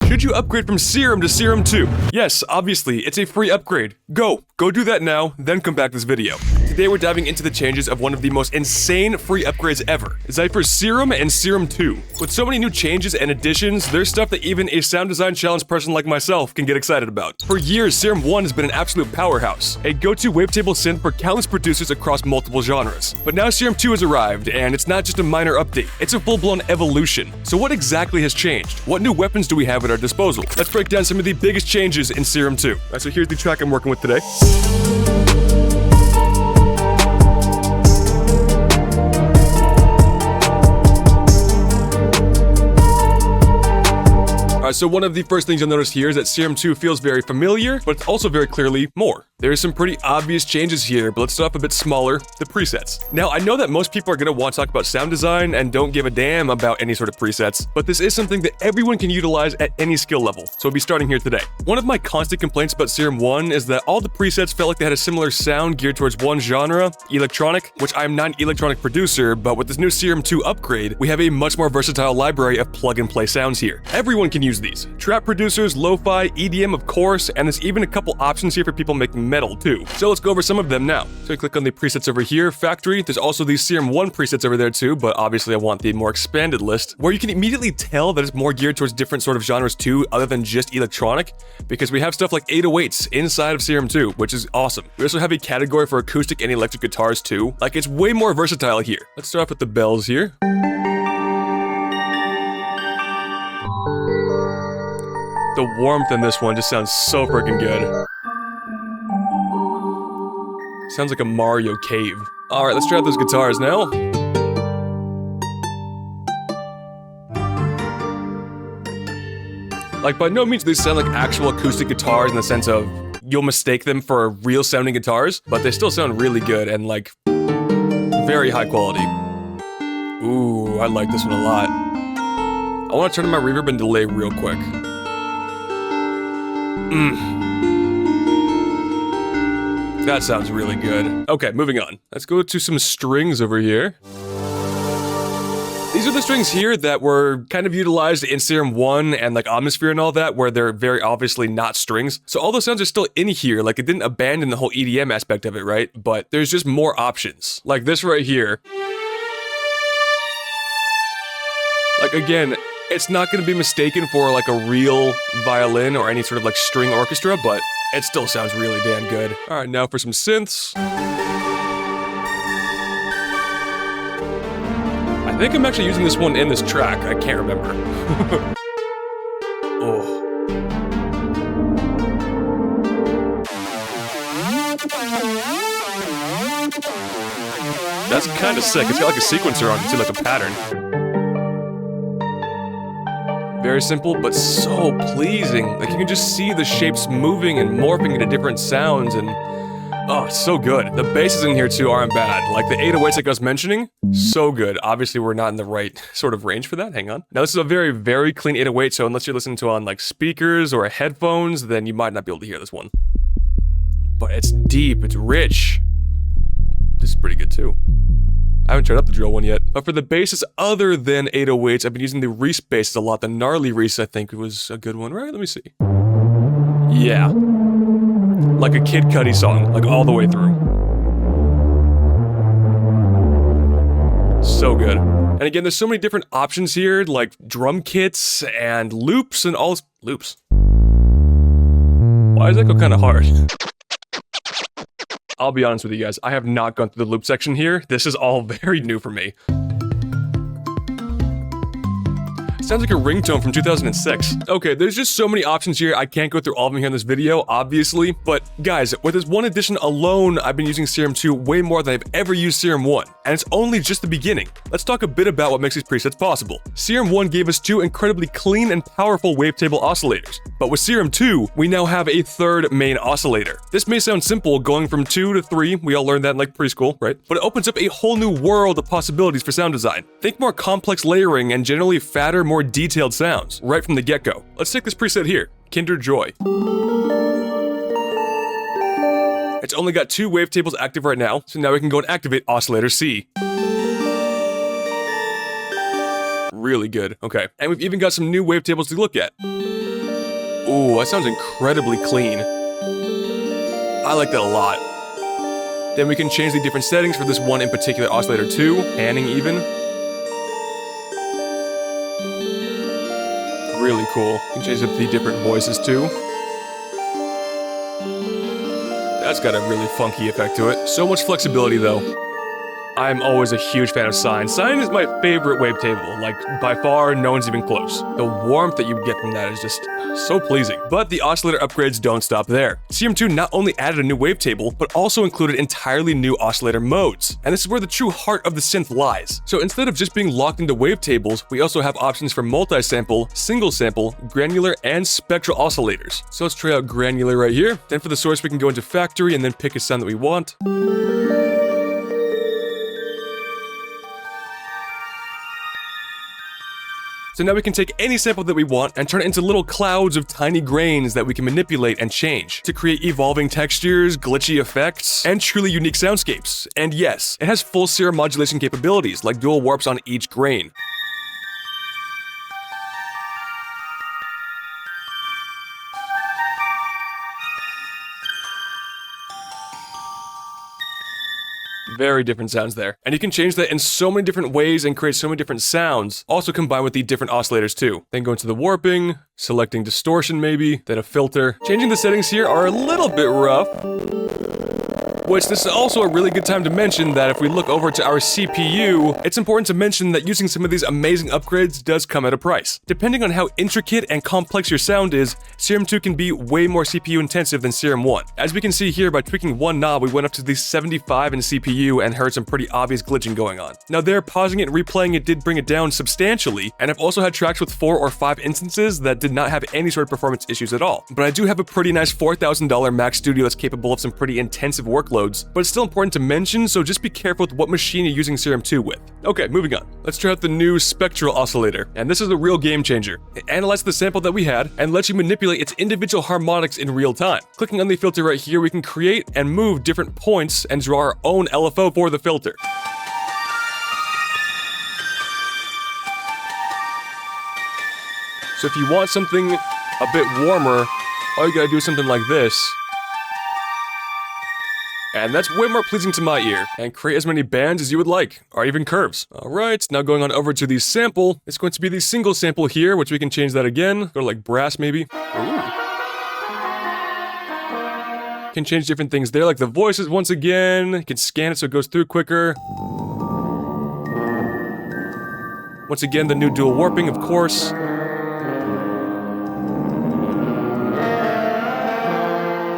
Should you upgrade from Serum to Serum 2? Yes, obviously, it's a free upgrade. Go do that now, then come back to this video. Today we're diving into the changes of one of the most insane free upgrades ever, Zypher's Serum and Serum 2. With so many new changes and additions, there's stuff that even a sound design challenge person like myself can get excited about. For years, Serum 1 has been an absolute powerhouse, a go-to wavetable synth for countless producers across multiple genres. But now Serum 2 has arrived, and it's not just a minor update, it's a full-blown evolution. So what exactly has changed? What new weapons do we have at our disposal? Let's break down some of the biggest changes in Serum 2. Alright, so here's the track I'm working with today. So one of the first things you'll notice here is that Serum 2 feels very familiar, but it's also very clearly more. There are some pretty obvious changes here, but let's start off a bit smaller, the presets. Now, I know that most people are going to want to talk about sound design and don't give a damn about any sort of presets, but this is something that everyone can utilize at any skill level, so we'll be starting here today. One of my constant complaints about Serum 1 is that all the presets felt like they had a similar sound geared towards one genre, electronic, which I'm not an electronic producer, but with this new Serum 2 upgrade, we have a much more versatile library of plug-and-play sounds here. Everyone can use these. Trap producers, lo-fi, EDM of course, and there's even a couple options here for people making metal too. So let's go over some of them now. So you click on the presets over here, factory, there's also these Serum 1 presets over there too, but obviously I want the more expanded list, where you can immediately tell that it's more geared towards different sort of genres too, other than just electronic, because we have stuff like 808s inside of Serum 2, which is awesome. We also have a category for acoustic and electric guitars too. Like, it's way more versatile here. Let's start off with the bells here. The warmth in this one just sounds so freaking good. Sounds like a Mario cave. Alright, let's try out those guitars now. Like, by no means do they sound like actual acoustic guitars in the sense of you'll mistake them for real sounding guitars, but they still sound really good and like very high quality. Ooh, I like this one a lot. I want to turn on my reverb and delay real quick. That sounds really good. Okay, moving on. Let's go to some strings over here. These are the strings here that were kind of utilized in Serum 1 and like Atmosphere and all that, where they're very obviously not strings. So all those sounds are still in here, like it didn't abandon the whole EDM aspect of it, right? But there's just more options. Like this right here. Like again, it's not going to be mistaken for like a real violin or any sort of like string orchestra, but it still sounds really damn good. All right, now for some synths. I think I'm actually using this one in this track. I can't remember. Oh. That's kind of sick. It's got like a sequencer on it, too, like a pattern. Very simple, but so pleasing. Like, you can just see the shapes moving and morphing into different sounds, and oh, it's so good. The basses in here, too, aren't bad. Like, the 808s like I was mentioning, so good. Obviously, we're not in the right sort of range for that. Hang on. Now, this is a very, very clean 808, so unless you're listening to it on, like, speakers or headphones, then you might not be able to hear this one. But it's deep, it's rich. This is pretty good, too. I haven't tried out the drill one yet. But for the basses other than 808s, I've been using the Reese basses a lot. The gnarly Reese, I think, was a good one, right? Let me see. Yeah. Like a Kid Cudi song, like all the way through. So good. And again, there's so many different options here, like drum kits and loops and all loops. Why does that go kind of hard? I'll be honest with you guys, I have not gone through the loop section here. This is all very new for me. Sounds like a ringtone from 2006. Okay, there's just so many options here. I can't go through all of them here in this video, obviously. But guys, with this one addition alone, I've been using Serum 2 way more than I've ever used Serum 1. And it's only just the beginning. Let's talk a bit about what makes these presets possible. Serum 1 gave us two incredibly clean and powerful wavetable oscillators. But with Serum 2, we now have a third main oscillator. This may sound simple, going from 2 to 3, we all learned that in like preschool, right? But it opens up a whole new world of possibilities for sound design. Think more complex layering and generally fatter, more detailed sounds, right from the get-go. Let's take this preset here, Kinder Joy. It's only got two wavetables active right now, so now we can go and activate Oscillator C. Really good, okay. And we've even got some new wavetables to look at. Ooh, that sounds incredibly clean. I like that a lot. Then we can change the different settings for this one in particular oscillator too, panning even. Really cool. You can change up the different voices too. That's got a really funky effect to it. So much flexibility though. I'm always a huge fan of sine. Sine is my favorite wavetable, like by far, no one's even close. The warmth that you get from that is just so pleasing. But the oscillator upgrades don't stop there. Serum 2 not only added a new wavetable, but also included entirely new oscillator modes. And this is where the true heart of the synth lies. So instead of just being locked into wavetables, we also have options for multi-sample, single sample, granular, and spectral oscillators. So let's try out granular right here. Then for the source, we can go into factory and then pick a sound that we want. So now we can take any sample that we want and turn it into little clouds of tiny grains that we can manipulate and change to create evolving textures, glitchy effects, and truly unique soundscapes. And yes, it has full Serum modulation capabilities, like dual warps on each grain. Very different sounds there. And you can change that in so many different ways and create so many different sounds, also combined with the different oscillators too. Then go into the warping, selecting distortion maybe, then a filter. Changing the settings here are a little bit rough, which this is also a really good time to mention that if we look over to our CPU, it's important to mention that using some of these amazing upgrades does come at a price. Depending on how intricate and complex your sound is, Serum 2 can be way more CPU intensive than Serum 1. As we can see here, by tweaking one knob, we went up to the 75 in CPU and heard some pretty obvious glitching going on. Now there, pausing it and replaying it did bring it down substantially, and I've also had tracks with 4 or 5 instances that did not have any sort of performance issues at all. But I do have a pretty nice $4,000 Mac Studio that's capable of some pretty intensive workloads, but it's still important to mention, so just be careful with what machine you're using Serum 2 with. Okay, moving on. Let's try out the new spectral oscillator, and this is a real game changer. It analyzes the sample that we had and lets you manipulate its individual harmonics in real time. Clicking on the filter right here, we can create and move different points and draw our own LFO for the filter. So if you want something a bit warmer, all you gotta do is something like this. And that's way more pleasing to my ear, and create as many bands as you would like, or even curves. Alright, now going on over to the sample, it's going to be the single sample here, which we can change that again, go to like brass maybe. Ooh. Can change different things there, like the voices once again, you can scan it so it goes through quicker. Once again, the new dual warping, of course.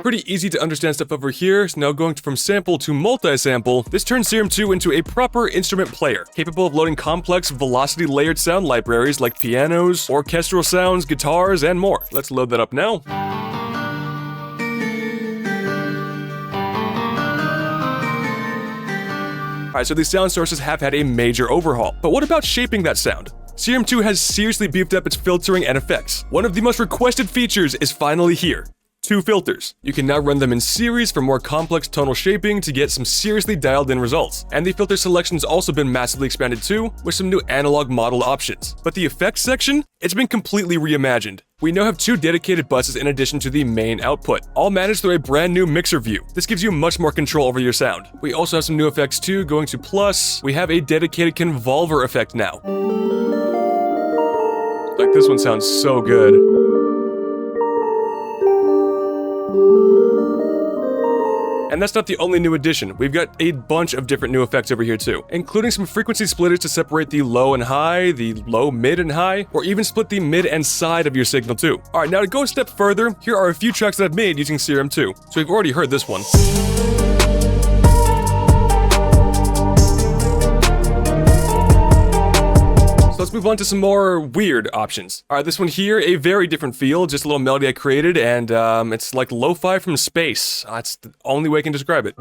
Pretty easy to understand stuff over here, so now going from sample to multi-sample, this turns Serum 2 into a proper instrument player, capable of loading complex velocity-layered sound libraries like pianos, orchestral sounds, guitars, and more. Let's load that up now. Alright, so these sound sources have had a major overhaul, but what about shaping that sound? Serum 2 has seriously beefed up its filtering and effects. One of the most requested features is finally here. 2 filters. You can now run them in series for more complex tonal shaping to get some seriously dialed in results. And the filter selection's also been massively expanded too, with some new analog model options. But the effects section? It's been completely reimagined. We now have 2 dedicated buses in addition to the main output, all managed through a brand new mixer view. This gives you much more control over your sound. We also have some new effects too, going to plus. We have a dedicated convolver effect now. Like, this one sounds so good. And that's not the only new addition. We've got a bunch of different new effects over here too, including some frequency splitters to separate the low and high, the low, mid, and high, or even split the mid and side of your signal too. Alright, now to go a step further, here are a few tracks that I've made using Serum 2. So we've already heard this one. Let's move on to some more weird options. Alright, this one here, a very different feel, just a little melody I created, and it's like lo-fi from space. That's the only way I can describe it.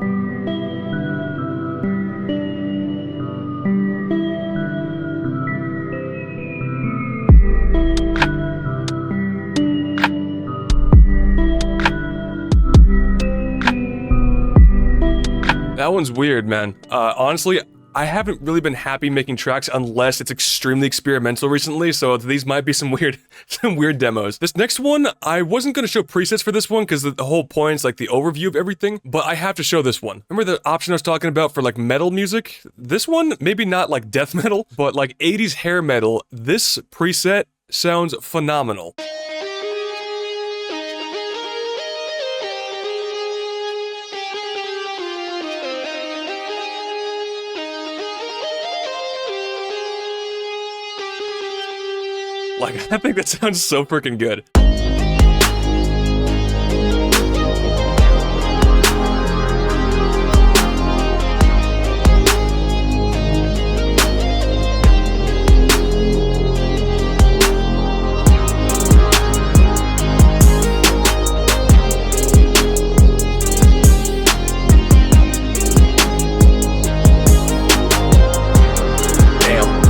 That one's weird, man. Honestly, I haven't really been happy making tracks unless it's extremely experimental recently, so these might be some weird demos. This next one, I wasn't going to show presets for this one because the whole point's like the overview of everything, but I have to show this one. Remember the option I was talking about for like metal music? This one, maybe not like death metal, but like 80s hair metal. This preset sounds phenomenal. Like, I think that sounds so freaking good. Damn.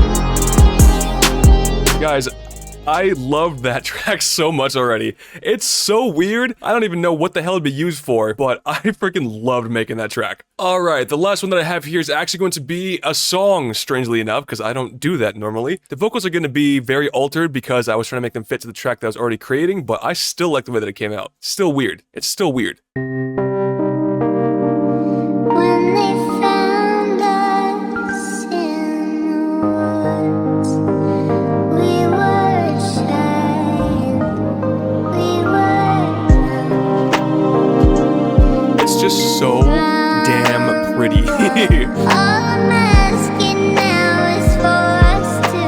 Guys, I loved that track so much already. It's so weird. I don't even know what the hell it'd be used for, but I freaking loved making that track. Alright, the last one that I have here is actually going to be a song, strangely enough, because I don't do that normally. The vocals are going to be very altered because I was trying to make them fit to the track that I was already creating, but I still like the way that it came out. Still weird. It's still weird. When they found us in the woods, we were ashamed, we were It's just so damn pretty. all I'm asking now is for us to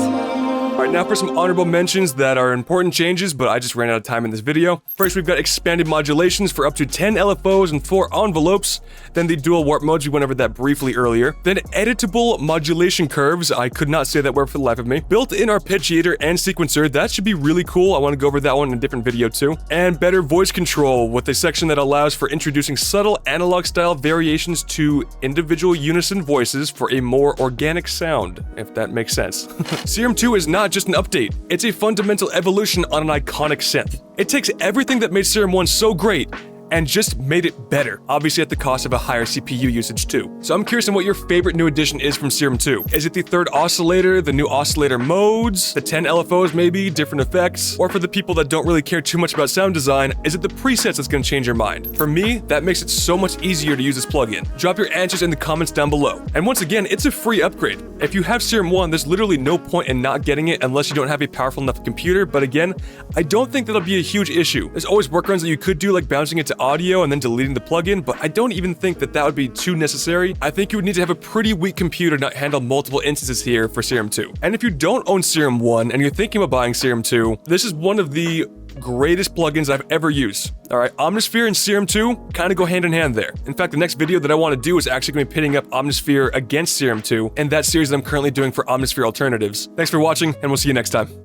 return. Alright, now for some honorable mentions that are important changes, but I just ran out of time in this video. First, we've got expanded modulations for up to 10 LFOs and 4 envelopes. Then the dual warp modes, we went over that briefly earlier. Then editable modulation curves, I could not say that word for the life of me. Built-in arpeggiator and sequencer, that should be really cool. I want to go over that one in a different video too. And better voice control with a section that allows for introducing subtle analog-style variations to individual unison voices for a more organic sound, if that makes sense. Serum 2 is not just an update, it's a fundamental evolution on an iconic synth. It takes everything that made Serum 1 so great and just made it better, obviously at the cost of a higher CPU usage too. So I'm curious on what your favorite new addition is from Serum 2. Is it the third oscillator, the new oscillator modes, the 10 LFOs maybe, different effects? Or for the people that don't really care too much about sound design, is it the presets that's gonna change your mind? For me, that makes it so much easier to use this plugin. Drop your answers in the comments down below. And once again, it's a free upgrade. If you have Serum 1, there's literally no point in not getting it unless you don't have a powerful enough computer, but again, I don't think that'll be a huge issue. There's always workarounds that you could do, like bouncing it to audio and then deleting the plugin, but I don't even think that that would be too necessary. I think you would need to have a pretty weak computer to handle multiple instances here for Serum 2. And if you don't own Serum 1 and you're thinking about buying Serum 2, this is one of the greatest plugins I've ever used. Alright, Omnisphere and Serum 2 kind of go hand in hand there. In fact, the next video that I want to do is actually going to be pitting up Omnisphere against Serum 2 in that series that I'm currently doing for Omnisphere alternatives. Thanks for watching, and we'll see you next time.